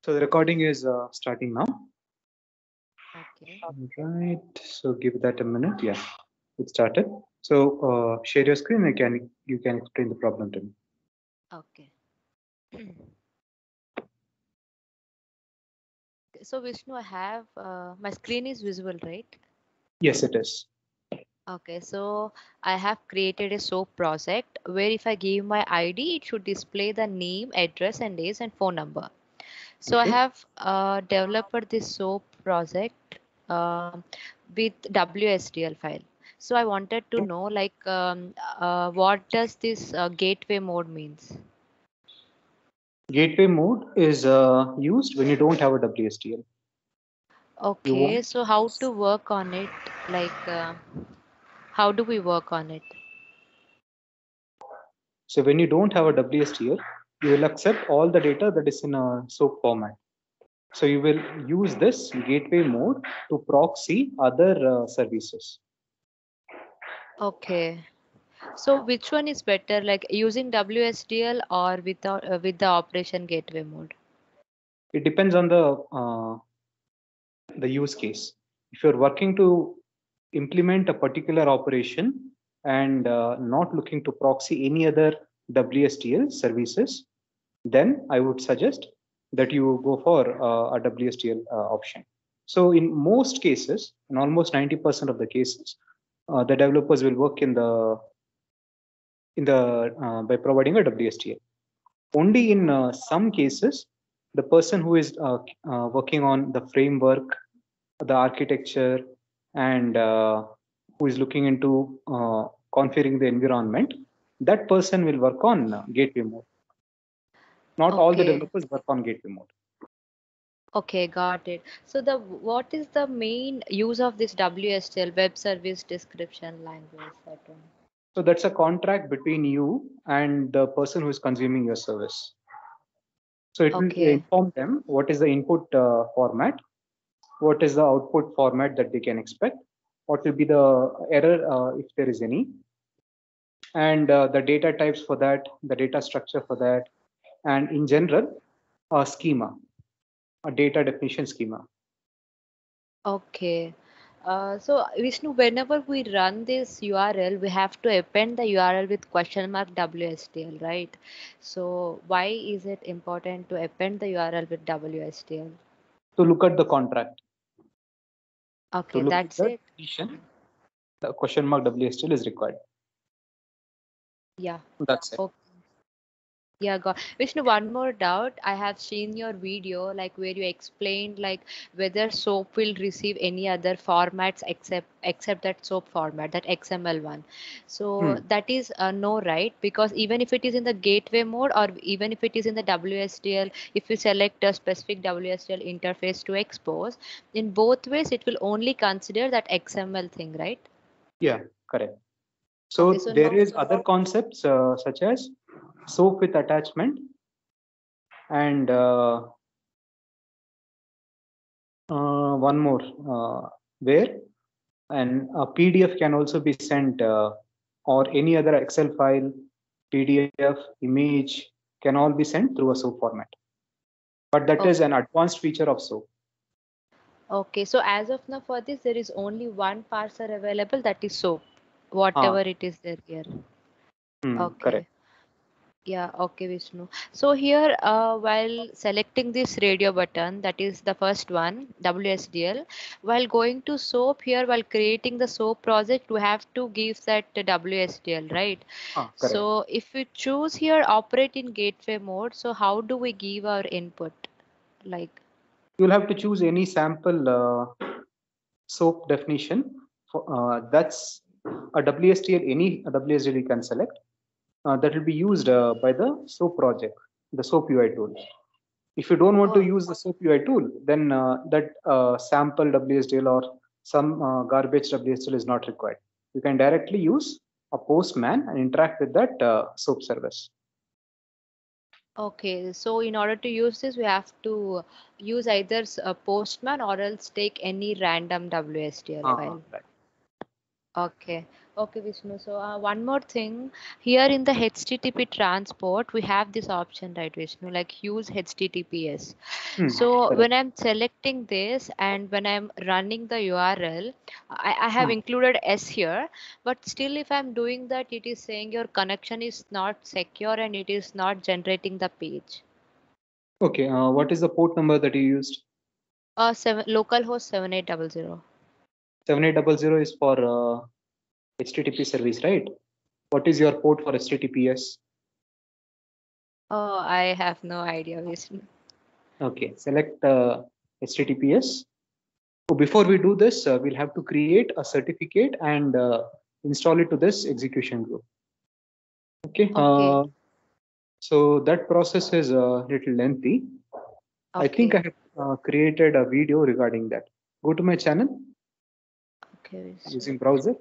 So the recording is starting now. Okay. Right. So give that a minute. Yeah, it started. So share your screen. You can explain the problem to me. Okay. So Vishnu, I have my screen is visible, right? Yes, it is. Okay, so I have created a SOAP project where if I give my ID, it should display the name, address, and age and phone number. So I Okay. have developed this SOAP project with WSDL file. So I wanted to know like what does this gateway mode means? Gateway mode is used when you don't have a WSDL. You Okay, want so how to work on it? Like how do we work on it? so when you don't have a WSDL, you will accept all the data that is in a SOAP format. So you will use this gateway mode to proxy other services. Okay. So which one is better, like using WSDL or without with the operation gateway mode? It depends on the use case. If you're working to implement a particular operation and not looking to proxy any other WSDL services, then I would suggest that you go for a WSDL option. So in most cases, in almost 90% of the cases, the developers will work in the by providing a WSDL. Only in some cases, the person who is working on the framework, the architecture, and who is looking into configuring the environment, that person will work on gateway mode. Not all the Okay. developers work on gateway mode. Okay, got it. So the what is the main use of this WSDL, web service description language? That one. So that's a contract between you and the person who is consuming your service. So it will Okay. inform them what is the input format, what is the output format that they can expect, what will be the error if there is any, and the data types for that, the data structure for that, and in general, a schema, a data definition schema. Okay. So Vishnu, whenever we run this URL, we have to append the URL with question mark WSDL, right? So why is it important to append the URL with WSDL? To look at the contract, to Okay, look at that's the it. definition, the question mark WSTL is required. Yeah. That's it. Okay. Yeah, got Vishnu, one more doubt. I have seen your video like where you explained like whether SOAP will receive any other formats except that SOAP format, that XML one. So Hmm. that is no, right? Because even if it is in the gateway mode or even if it is in the WSDL, if you select a specific WSDL interface to expose, in both ways it will only consider that XML thing, right? Yeah, correct. Okay, So so there no. is other concepts such as SOAP with attachment and one more where and a PDF can also be sent or any other Excel file, PDF, image can all be sent through a SOAP format. But that is an advanced feature of SOAP. Okay, so as of now for this, there is only one parser available, that is SOAP, Ah, whatever it is there here. correct. Okay. Yeah, okay, Vishnu. So here, while selecting this radio button, that is the first one, WSDL, while going to SOAP here, while creating the SOAP project, we have to give that WSDL, right? Ah, correct. So if we choose here operate in gateway mode, so how do we give our input? Like, You'll have to choose any sample SOAP definition. That's a WSTL, any WSTL you can select. That will be used by the SOAP project, the SOAP UI tool. If you don't want to oh, use the SOAP UI tool, then that sample WSDL or some garbage WSDL is not required. You can directly use a Postman and interact with that SOAP service. okay, so in order to use this, we have to use either a Postman or else take any random WSDL file. Right. Okay, Okay, Vishnu. So one more thing, here in the HTTP transport, we have this option, right, Vishnu, like use HTTPS. So Correct. when I'm selecting this and when I'm running the URL, I have Hmm. included S here, but still if I'm doing that, it is saying your connection is not secure and it is not generating the page. Okay. What is the port number that you used? Localhost 7800. 7800 is for HTTP service, right? What is your port for HTTPS? Oh, I have no idea, Vishnu. Okay, select HTTPS. So before we do this, we'll have to create a certificate and install it to this execution group. Okay. Okay, So that process is a little lengthy. I think okay, I have created a video regarding that. Go to my channel okay, using Vishnu. browser.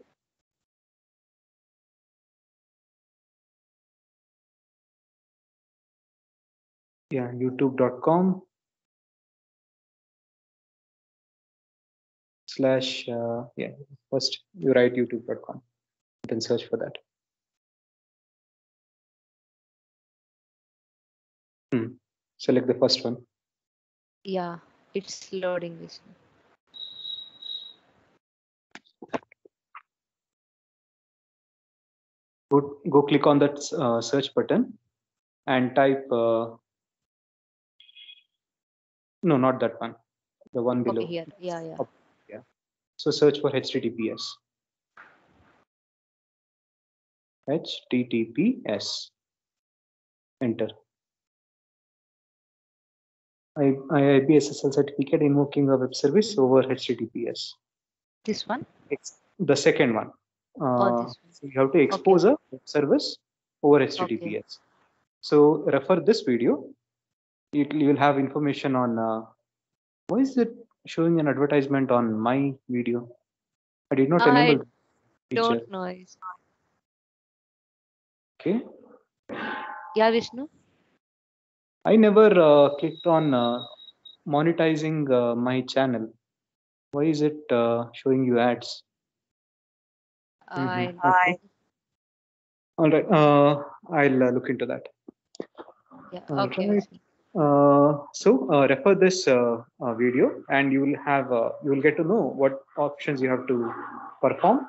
Yeah, youtube.com/, yeah, first you write youtube.com, then search for that. Select the first one. Yeah, it's loading, Vishnu. Go click on that search button and type, no, not that one, the one Okay, below. here. Yeah, yeah. Up, yeah. So search for HTTPS. HTTPS. Enter. IIB SSL certificate invoking a web service over HTTPS. This one? The second one. Oh, this one. So you have to Okay, expose a web service over okay. HTTPS. So refer this video. You will have information on why is it showing an advertisement on my video? I did not enable I the feature. don't know. Okay. Yeah, Vishnu? I never clicked on monetizing my channel. Why is it showing you ads? I Okay. All right. I'll look into that. Yeah, All okay, right. Vishnu. So refer this video, and you will get to know what options you have to perform,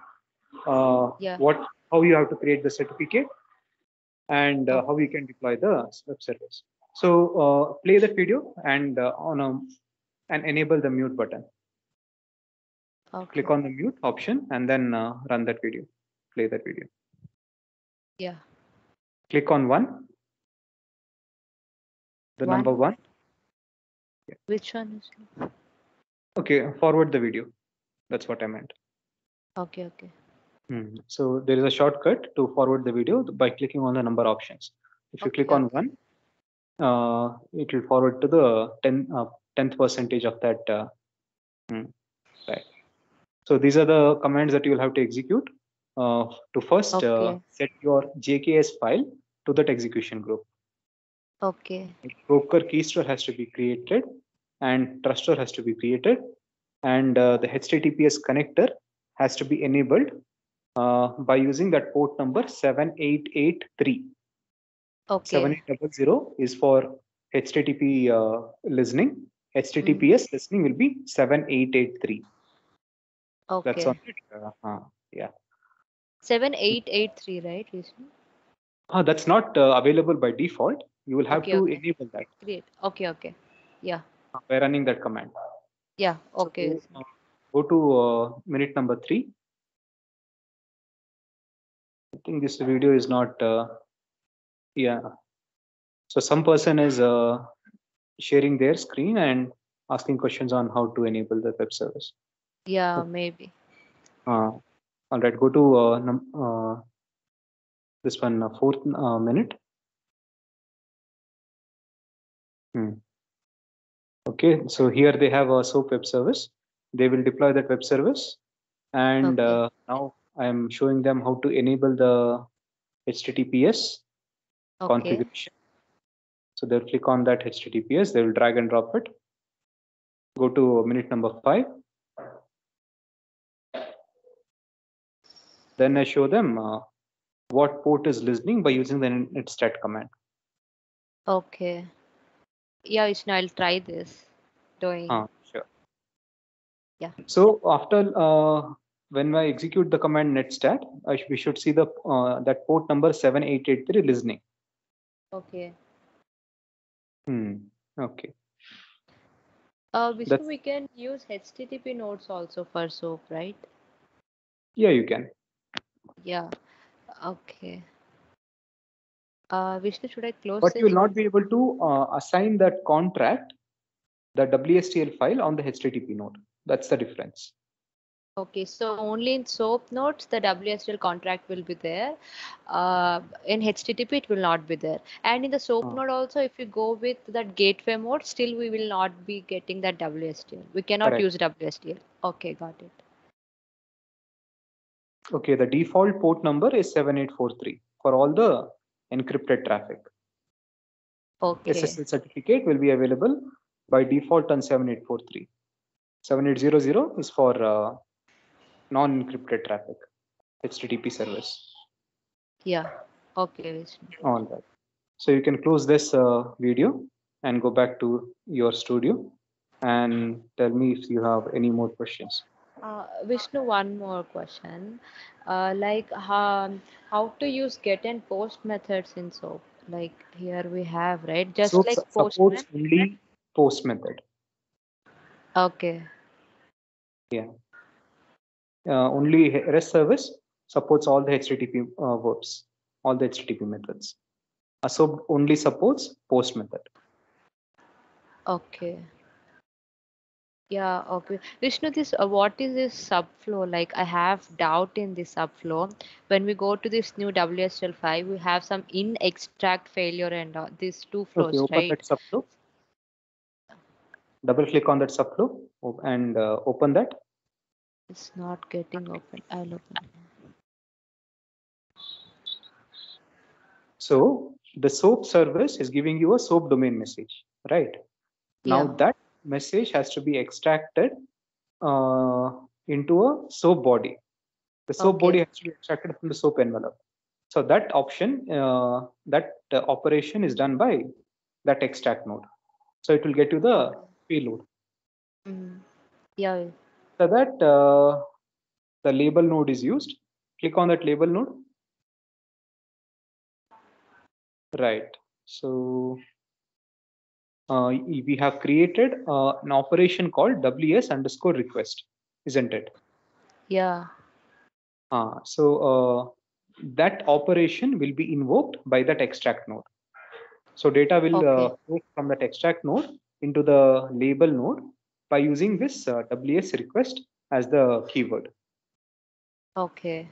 Yeah, what how you have to create the certificate, and how you okay, can deploy the web service. So play that video and and enable the mute button. Click okay. on the mute option and then run that video. Play that video. Yeah. Click on one, the number One? one. Yeah. Which one, Vishnu? Okay, forward the video. That's what I meant. Okay, okay. So there is a shortcut to forward the video by clicking on the number options. If you click Okay, on okay. one, it will forward to the 10th percentage of that. Right. So these are the commands that you will have to execute to first Okay, set your JKS file to that execution group. okay, Broker key store has to be created and truster has to be created, and the HTTPS connector has to be enabled by using that port number 7883. okay. 7800 is for HTTP listening. Mm, HTTPS listening will be 7883. That's on okay. it. Yeah. 7883, right, Vishnu? That's not available by default. You will have Okay, to okay. enable that Great. Okay, okay. Yeah, by running that command. yeah. So Okay, Vishnu. go to minute number 3. I think this video is not. Yeah. So some person is sharing their screen and asking questions on how to enable the web service. Yeah, maybe. All right. Go to this one, fourth minute. Okay. So here they have a SOAP web service. They will deploy that web service, and Okay, now I am showing them how to enable the HTTPS okay, configuration. So they'll click on that HTTPS. They will drag and drop it. Go to minute number 5. Then I show them what port is listening by using the netstat command. Okay. Yeah, Vishnu, I'll try this doing. Sure. Yeah. So after when I execute the command netstat, we should see the that port number 7883 listening. Okay. Okay. Vishnu, we can use HTTP nodes also for SOAP, right? Yeah, you can. Yeah. Okay. Vishnu, should I close But this? you will not be able to assign that contract, the WSTL file on the HTTP node. That's the difference. Okay, so only in SOAP nodes the WSDL contract will be there. In HTTP it will not be there. And in the SOAP node also, if you go with that gateway mode, still we will not be getting that WSDL. We cannot Correct. use WSDL. Okay, got it. Okay, the default port number is 7843 for all the encrypted traffic. Okay. SSL certificate will be available by default on 7843. 7800 is for non-encrypted traffic, HTTP service. Yeah. Okay, Vishnu. All right. So you can close this video and go back to your studio and tell me if you have any more questions. Vishnu, one more question. Like how to use get and post methods in SOAP? Like here we have, right? Just SOAP like supports Postman. only post method. Okay. Yeah. Only REST service supports all the HTTP verbs, all the HTTP methods. A SOAP only supports post method. Okay. Yeah, okay. Vishnu, this what is this subflow? Like I have doubt in this subflow. When we go to this new WSL5, we have some in extract failure and these two flows, Okay, open right? that subflow. Double click on that subflow and open that. It's not getting open. I'll open it. So the SOAP service is giving you a SOAP domain message, right? Now Yeah. that message has to be extracted into a SOAP body. The SOAP body has to be extracted from the SOAP envelope. So that option, that operation is done by that extract node. So it will get you the payload. Yeah. So that the label node is used. Click on that label node. Right. So we have created an operation called WS underscore request, isn't it? Yeah. So that operation will be invoked by that extract node. So data will flow from that extract node into the label node by using this WS request as the keyword. Okay.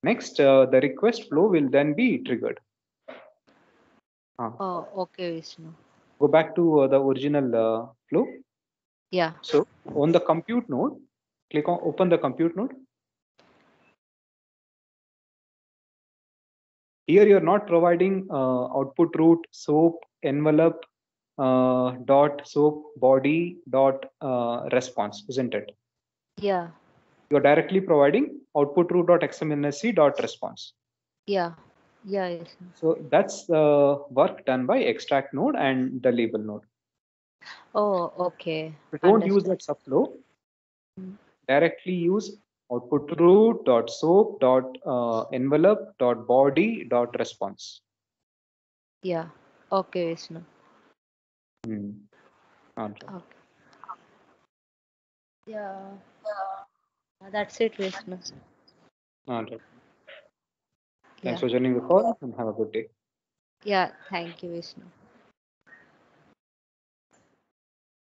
Next, the request flow will then be triggered. Oh, okay, Vishnu. Go back to the original flow. Yeah. So on the compute node, click on open the compute node. Here you're not providing output root SOAP envelope dot SOAP body dot response, isn't it? Yeah. You're directly providing output root dot xmlsc dot response. Yeah. Yeah. Yes. So that's the work done by extract node and the label node. Oh, okay. We don't use that subflow. Directly use output root dot SOAP dot envelope dot body dot response. Yeah. Okay, Vishnu. Okay. Yeah. That's it, Vishnu. All right. Yeah. Thanks for joining the call and have a good day. Yeah. Thank you, Vishnu.